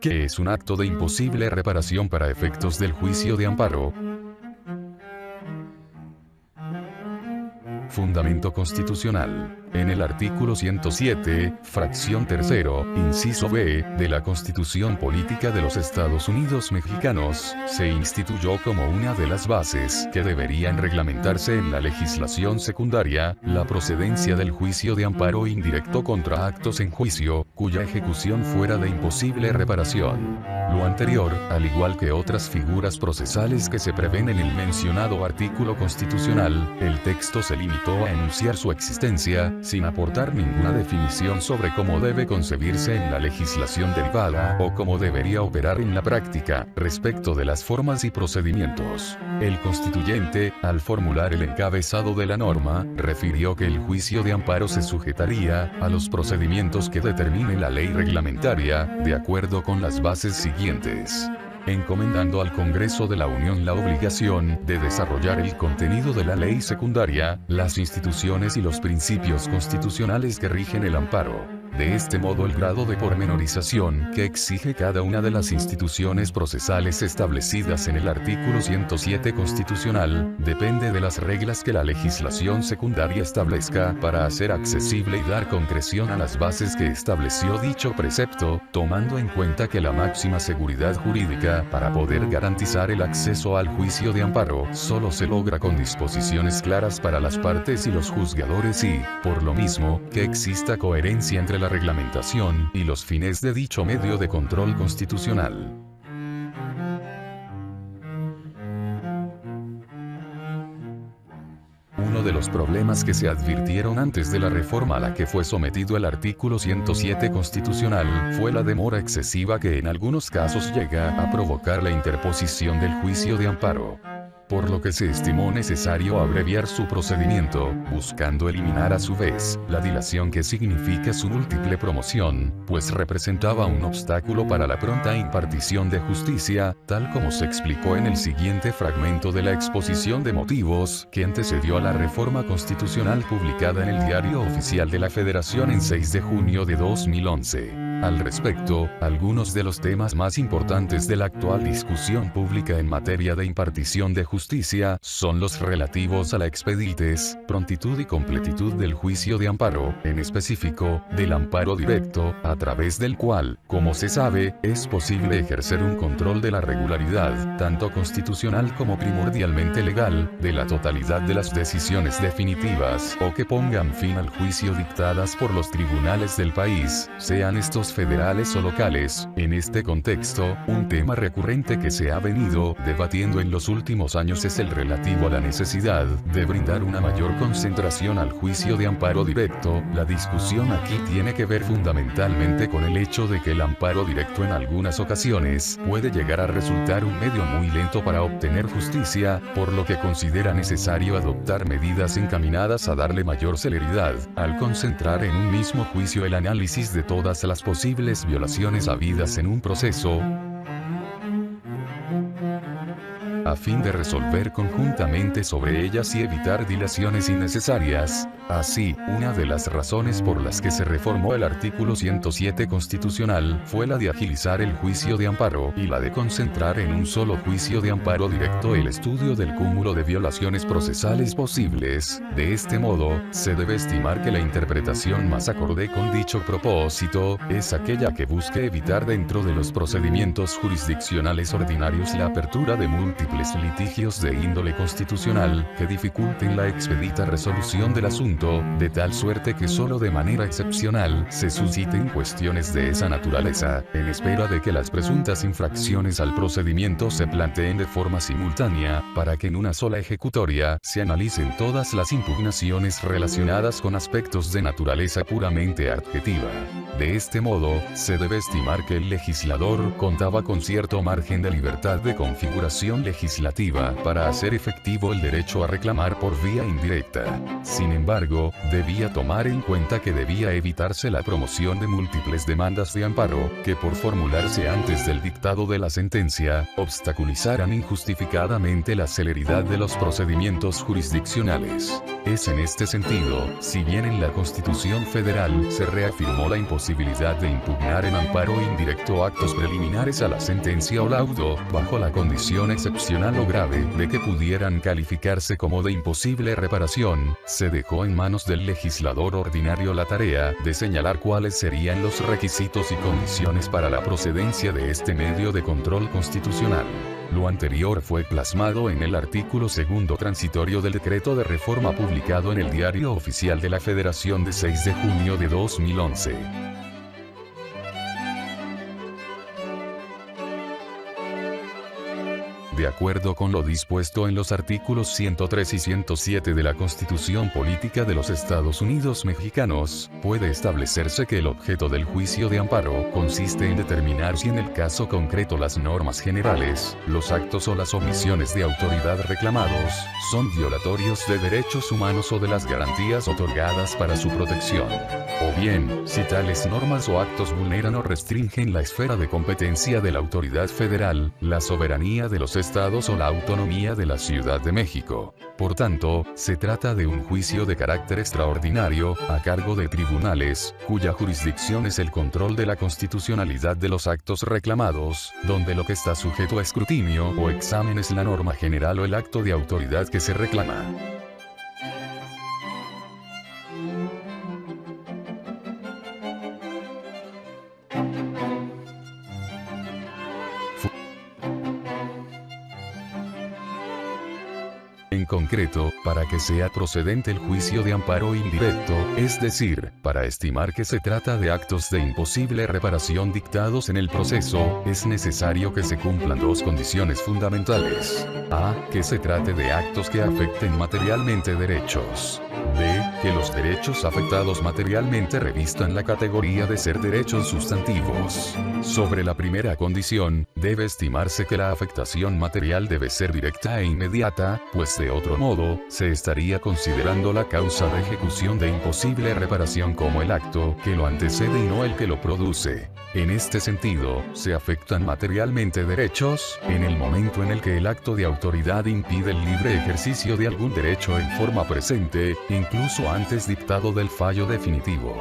¿Qué es un acto de imposible reparación para efectos del juicio de amparo? Fundamento constitucional. En el artículo 107, fracción tercero, inciso B, de la Constitución Política de los Estados Unidos Mexicanos, se instituyó como una de las bases que deberían reglamentarse en la legislación secundaria, la procedencia del juicio de amparo indirecto contra actos en juicio, cuya ejecución fuera de imposible reparación. Lo anterior, al igual que otras figuras procesales que se prevén en el mencionado artículo constitucional, el texto se limitó a enunciar su existencia, sin aportar ninguna definición sobre cómo debe concebirse en la legislación derivada o cómo debería operar en la práctica, respecto de las formas y procedimientos. El constituyente, al formular el encabezado de la norma, refirió que el juicio de amparo se sujetaría a los procedimientos que determine la ley reglamentaria, de acuerdo con las bases siguientes, encomendando al Congreso de la Unión la obligación de desarrollar el contenido de la ley secundaria, las instituciones y los principios constitucionales que rigen el amparo. De este modo, el grado de pormenorización que exige cada una de las instituciones procesales establecidas en el artículo 107 constitucional, depende de las reglas que la legislación secundaria establezca para hacer accesible y dar concreción a las bases que estableció dicho precepto, tomando en cuenta que la máxima seguridad jurídica para poder garantizar el acceso al juicio de amparo solo se logra con disposiciones claras para las partes y los juzgadores y, por lo mismo, que exista coherencia entre la reglamentación y los fines de dicho medio de control constitucional. Uno de los problemas que se advirtieron antes de la reforma a la que fue sometido el artículo 107 constitucional fue la demora excesiva que en algunos casos llega a provocar la interposición del juicio de amparo, por lo que se estimó necesario abreviar su procedimiento, buscando eliminar a su vez la dilación que significa su múltiple promoción, pues representaba un obstáculo para la pronta impartición de justicia, tal como se explicó en el siguiente fragmento de la exposición de motivos que antecedió a la reforma constitucional publicada en el Diario Oficial de la Federación en 6 de junio de 2011. Al respecto, algunos de los temas más importantes de la actual discusión pública en materia de impartición de justicia son los relativos a la expeditez, prontitud y completitud del juicio de amparo, en específico, del amparo directo, a través del cual, como se sabe, es posible ejercer un control de la regularidad, tanto constitucional como primordialmente legal, de la totalidad de las decisiones definitivas o que pongan fin al juicio dictadas por los tribunales del país, sean estos federales o locales. En este contexto, un tema recurrente que se ha venido debatiendo en los últimos años es el relativo a la necesidad de brindar una mayor concentración al juicio de amparo directo. La discusión aquí tiene que ver fundamentalmente con el hecho de que el amparo directo en algunas ocasiones puede llegar a resultar un medio muy lento para obtener justicia, por lo que considera necesario adoptar medidas encaminadas a darle mayor celeridad, al concentrar en un mismo juicio el análisis de todas las posibles violaciones habidas en un proceso, a fin de resolver conjuntamente sobre ellas y evitar dilaciones innecesarias. Así, una de las razones por las que se reformó el artículo 107 constitucional fue la de agilizar el juicio de amparo y la de concentrar en un solo juicio de amparo directo el estudio del cúmulo de violaciones procesales posibles. De este modo, se debe estimar que la interpretación más acorde con dicho propósito es aquella que busque evitar dentro de los procedimientos jurisdiccionales ordinarios la apertura de múltiples litigios de índole constitucional que dificulten la expedita resolución del asunto, de tal suerte que solo de manera excepcional se susciten cuestiones de esa naturaleza, en espera de que las presuntas infracciones al procedimiento se planteen de forma simultánea, para que en una sola ejecutoria se analicen todas las impugnaciones relacionadas con aspectos de naturaleza puramente adjetiva. De este modo, se debe estimar que el legislador contaba con cierto margen de libertad de configuración legislativa legislativa para hacer efectivo el derecho a reclamar por vía indirecta. Sin embargo, debía tomar en cuenta que debía evitarse la promoción de múltiples demandas de amparo, que por formularse antes del dictado de la sentencia, obstaculizaran injustificadamente la celeridad de los procedimientos jurisdiccionales. Es en este sentido, si bien en la Constitución Federal se reafirmó la imposibilidad de impugnar en amparo indirecto actos preliminares a la sentencia o laudo, bajo la condición excepcional o grave de que pudieran calificarse como de imposible reparación, se dejó en manos del legislador ordinario la tarea de señalar cuáles serían los requisitos y condiciones para la procedencia de este medio de control constitucional. Lo anterior fue plasmado en el artículo segundo transitorio del decreto de reforma publicado en el Diario Oficial de la Federación de 6 de junio de 2011. De acuerdo con lo dispuesto en los artículos 103 y 107 de la Constitución Política de los Estados Unidos Mexicanos, puede establecerse que el objeto del juicio de amparo consiste en determinar si en el caso concreto las normas generales, los actos o las omisiones de autoridad reclamados, son violatorios de derechos humanos o de las garantías otorgadas para su protección. O bien, si tales normas o actos vulneran o restringen la esfera de competencia de la autoridad federal, la soberanía de los estados o la autonomía de la Ciudad de México. Por tanto, se trata de un juicio de carácter extraordinario, a cargo de tribunales, cuya jurisdicción es el control de la constitucionalidad de los actos reclamados, donde lo que está sujeto a escrutinio o examen es la norma general o el acto de autoridad que se reclama. En concreto, para que sea procedente el juicio de amparo indirecto, es decir, para estimar que se trata de actos de imposible reparación dictados en el proceso, es necesario que se cumplan dos condiciones fundamentales. A. Que se trate de actos que afecten materialmente derechos. B. Que los derechos afectados materialmente revistan la categoría de ser derechos sustantivos. Sobre la primera condición, debe estimarse que la afectación material debe ser directa e inmediata, pues de otro modo, se estaría considerando la causa de ejecución de imposible reparación como el acto que lo antecede y no el que lo produce. En este sentido, se afectan materialmente derechos, en el momento en el que el acto de autoridad impide el libre ejercicio de algún derecho en forma presente, incluso antes dictado del fallo definitivo.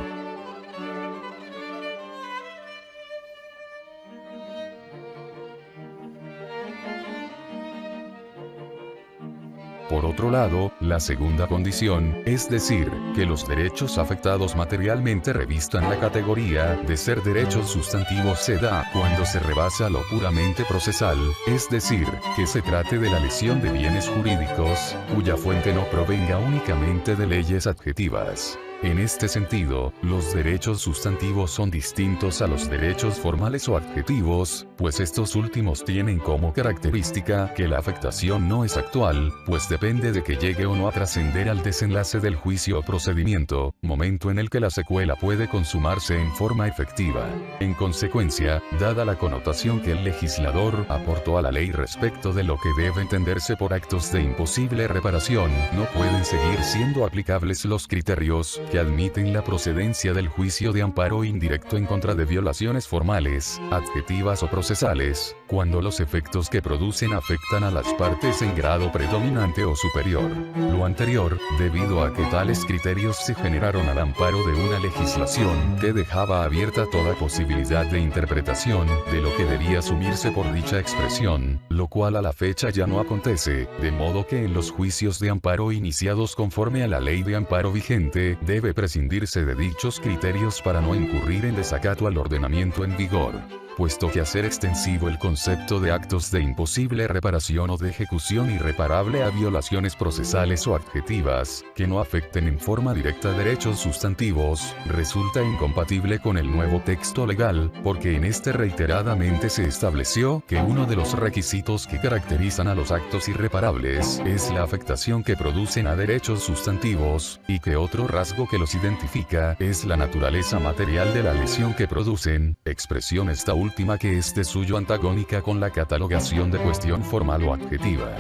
Por otro lado, la segunda condición, es decir, que los derechos afectados materialmente revistan la categoría de ser derechos sustantivos, se da cuando se rebasa lo puramente procesal, es decir, que se trate de la lesión de bienes jurídicos, cuya fuente no provenga únicamente de leyes adjetivas. En este sentido, los derechos sustantivos son distintos a los derechos formales o adjetivos, pues estos últimos tienen como característica que la afectación no es actual, pues depende de que llegue o no a trascender al desenlace del juicio o procedimiento, momento en el que la secuela puede consumarse en forma efectiva. En consecuencia, dada la connotación que el legislador aportó a la ley respecto de lo que debe entenderse por actos de imposible reparación, no pueden seguir siendo aplicables los criterios que admiten la procedencia del juicio de amparo indirecto en contra de violaciones formales, adjetivas o procesales, cuando los efectos que producen afectan a las partes en grado predominante o superior. Lo anterior, debido a que tales criterios se generaron al amparo de una legislación que dejaba abierta toda posibilidad de interpretación de lo que debía asumirse por dicha expresión, lo cual a la fecha ya no acontece, de modo que en los juicios de amparo iniciados conforme a la ley de amparo vigente, debe prescindirse de dichos criterios para no incurrir en desacato al ordenamiento en vigor, puesto que hacer extensivo el concepto de actos de imposible reparación o de ejecución irreparable a violaciones procesales o adjetivas, que no afecten en forma directa derechos sustantivos, resulta incompatible con el nuevo texto legal, porque en este reiteradamente se estableció que uno de los requisitos que caracterizan a los actos irreparables es la afectación que producen a derechos sustantivos, y que otro rasgo que los identifica es la naturaleza material de la lesión que producen, expresión esta última última que es de suyo antagónica con la catalogación de cuestión formal o adjetiva.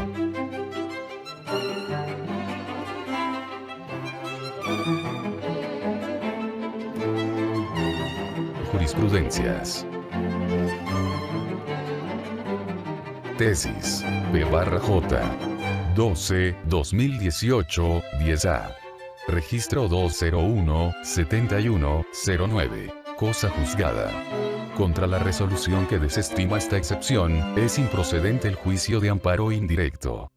Jurisprudencias. Tesis. P/J. 12, 2018, 10A. Registro 201-7109. Cosa juzgada. Contra la resolución que desestima esta excepción, es improcedente el juicio de amparo indirecto.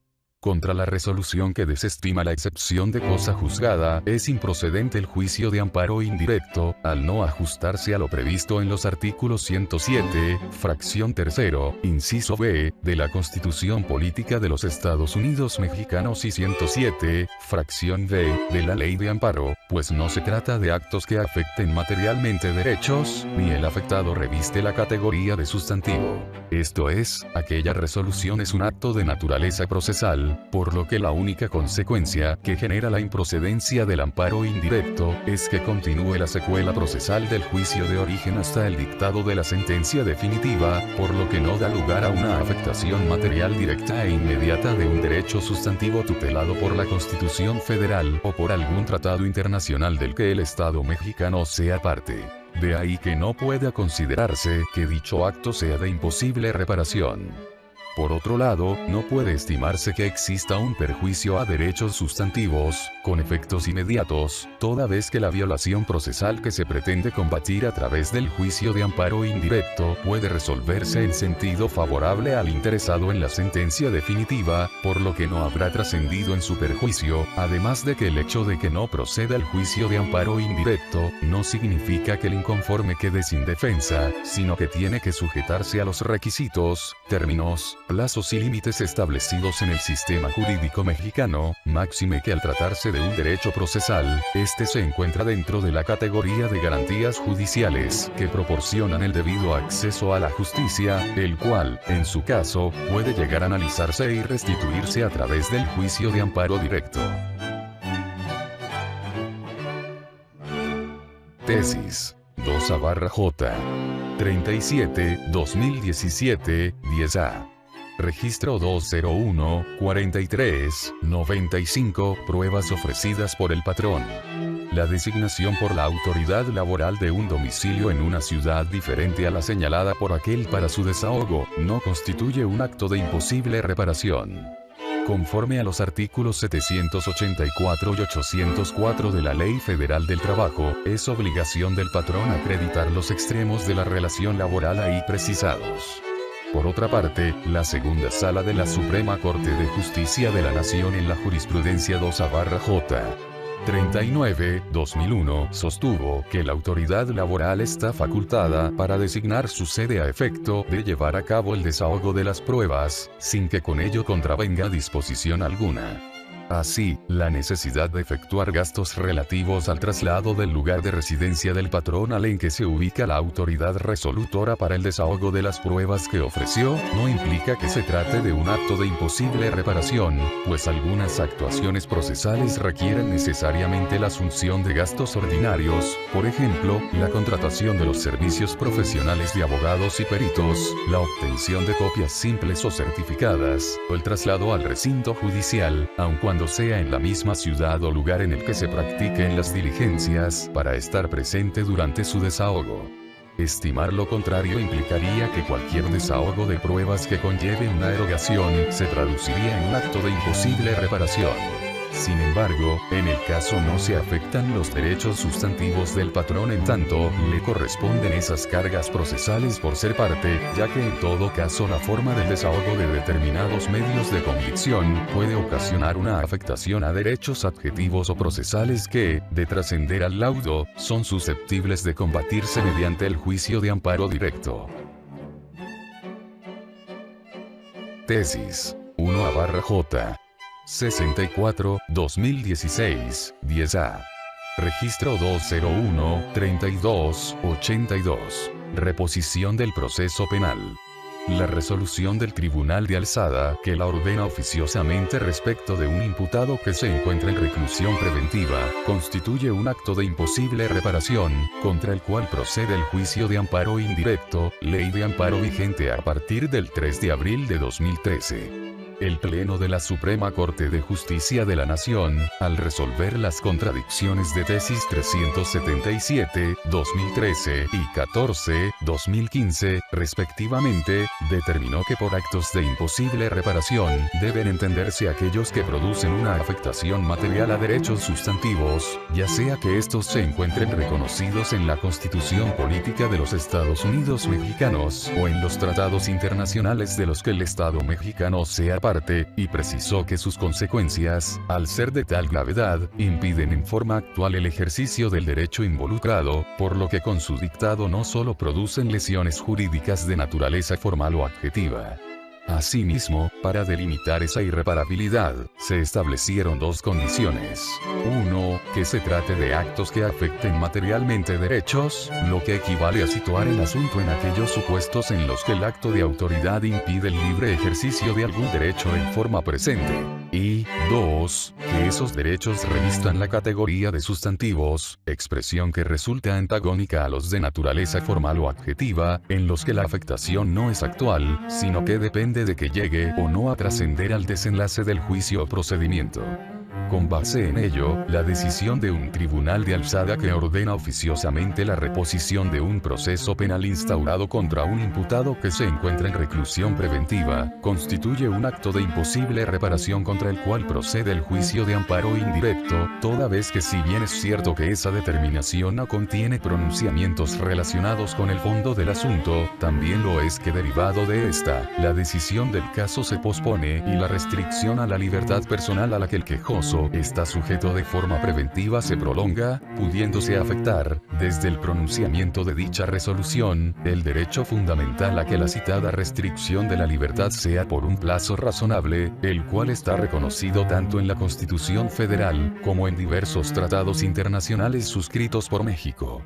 Contra la resolución que desestima la excepción de cosa juzgada, es improcedente el juicio de amparo indirecto, al no ajustarse a lo previsto en los artículos 107, fracción tercero, inciso B, de la Constitución Política de los Estados Unidos Mexicanos y 107, fracción B, de la Ley de Amparo, pues no se trata de actos que afecten materialmente derechos, ni el afectado reviste la categoría de sustantivo. Esto es, aquella resolución es un acto de naturaleza procesal, por lo que la única consecuencia que genera la improcedencia del amparo indirecto es que continúe la secuela procesal del juicio de origen hasta el dictado de la sentencia definitiva, por lo que no da lugar a una afectación material directa e inmediata de un derecho sustantivo tutelado por la Constitución Federal o por algún tratado internacional del que el Estado mexicano sea parte. De ahí que no pueda considerarse que dicho acto sea de imposible reparación. Por otro lado, no puede estimarse que exista un perjuicio a derechos sustantivos, con efectos inmediatos, toda vez que la violación procesal que se pretende combatir a través del juicio de amparo indirecto puede resolverse en sentido favorable al interesado en la sentencia definitiva, por lo que no habrá trascendido en su perjuicio, además de que el hecho de que no proceda el juicio de amparo indirecto, no significa que el inconforme quede sin defensa, sino que tiene que sujetarse a los requisitos, términos, plazos y límites establecidos en el sistema jurídico mexicano, máxime que al tratarse de un derecho procesal, este se encuentra dentro de la categoría de garantías judiciales que proporcionan el debido acceso a la justicia, el cual, en su caso, puede llegar a analizarse y restituirse a través del juicio de amparo directo. Tesis. 2/J. 37, 2017, 10A. Registro 201-43-95, pruebas ofrecidas por el patrón. La designación por la autoridad laboral de un domicilio en una ciudad diferente a la señalada por aquel para su desahogo, no constituye un acto de imposible reparación. Conforme a los artículos 784 y 804 de la Ley Federal del Trabajo, es obligación del patrón acreditar los extremos de la relación laboral ahí precisados. Por otra parte, la segunda sala de la Suprema Corte de Justicia de la Nación en la jurisprudencia 2/J. 39-2001 sostuvo que la autoridad laboral está facultada para designar su sede a efecto de llevar a cabo el desahogo de las pruebas, sin que con ello contravenga disposición alguna. Así, la necesidad de efectuar gastos relativos al traslado del lugar de residencia del patrón al en que se ubica la autoridad resolutora para el desahogo de las pruebas que ofreció, no implica que se trate de un acto de imposible reparación, pues algunas actuaciones procesales requieren necesariamente la asunción de gastos ordinarios, por ejemplo, la contratación de los servicios profesionales de abogados y peritos, la obtención de copias simples o certificadas, o el traslado al recinto judicial, aun cuando sea en la misma ciudad o lugar en el que se practiquen las diligencias, para estar presente durante su desahogo. Estimar lo contrario implicaría que cualquier desahogo de pruebas que conlleve una erogación se traduciría en un acto de imposible reparación. Sin embargo, en el caso no se afectan los derechos sustantivos del patrón en tanto le corresponden esas cargas procesales por ser parte, ya que en todo caso la forma del desahogo de determinados medios de convicción puede ocasionar una afectación a derechos adjetivos o procesales que, de trascender al laudo, son susceptibles de combatirse mediante el juicio de amparo directo. Tesis. 1/J. 64, 2016, 10A. Registro 201-32-82. Reposición del proceso penal. La resolución del Tribunal de Alzada, que la ordena oficiosamente respecto de un imputado que se encuentra en reclusión preventiva, constituye un acto de imposible reparación, contra el cual procede el juicio de amparo indirecto, ley de amparo vigente a partir del 3 de abril de 2013. El Pleno de la Suprema Corte de Justicia de la Nación, al resolver las contradicciones de tesis 377, 2013 y 14, 2015, respectivamente, determinó que por actos de imposible reparación, deben entenderse aquellos que producen una afectación material a derechos sustantivos, ya sea que estos se encuentren reconocidos en la Constitución Política de los Estados Unidos Mexicanos, o en los tratados internacionales de los que el Estado mexicano sea parte, y precisó que sus consecuencias, al ser de tal gravedad, impiden en forma actual el ejercicio del derecho involucrado, por lo que con su dictado no solo producen lesiones jurídicas de naturaleza formal o adjetiva. Asimismo, para delimitar esa irreparabilidad, se establecieron dos condiciones. 1. Que se trate de actos que afecten materialmente derechos, lo que equivale a situar el asunto en aquellos supuestos en los que el acto de autoridad impide el libre ejercicio de algún derecho en forma presente. Y 2. Que esos derechos revistan la categoría de sustantivos, expresión que resulta antagónica a los de naturaleza formal o adjetiva, en los que la afectación no es actual, sino que depende de que llegue o no a trascender al desenlace del juicio o procedimiento. Con base en ello, la decisión de un tribunal de alzada que ordena oficiosamente la reposición de un proceso penal instaurado contra un imputado que se encuentra en reclusión preventiva, constituye un acto de imposible reparación contra el cual procede el juicio de amparo indirecto, toda vez que si bien es cierto que esa determinación no contiene pronunciamientos relacionados con el fondo del asunto, también lo es que derivado de esta, la decisión del caso se pospone y la restricción a la libertad personal a la que el quejoso está sujeto de forma preventiva se prolonga, pudiéndose afectar, desde el pronunciamiento de dicha resolución, el derecho fundamental a que la citada restricción de la libertad sea por un plazo razonable, el cual está reconocido tanto en la Constitución Federal, como en diversos tratados internacionales suscritos por México.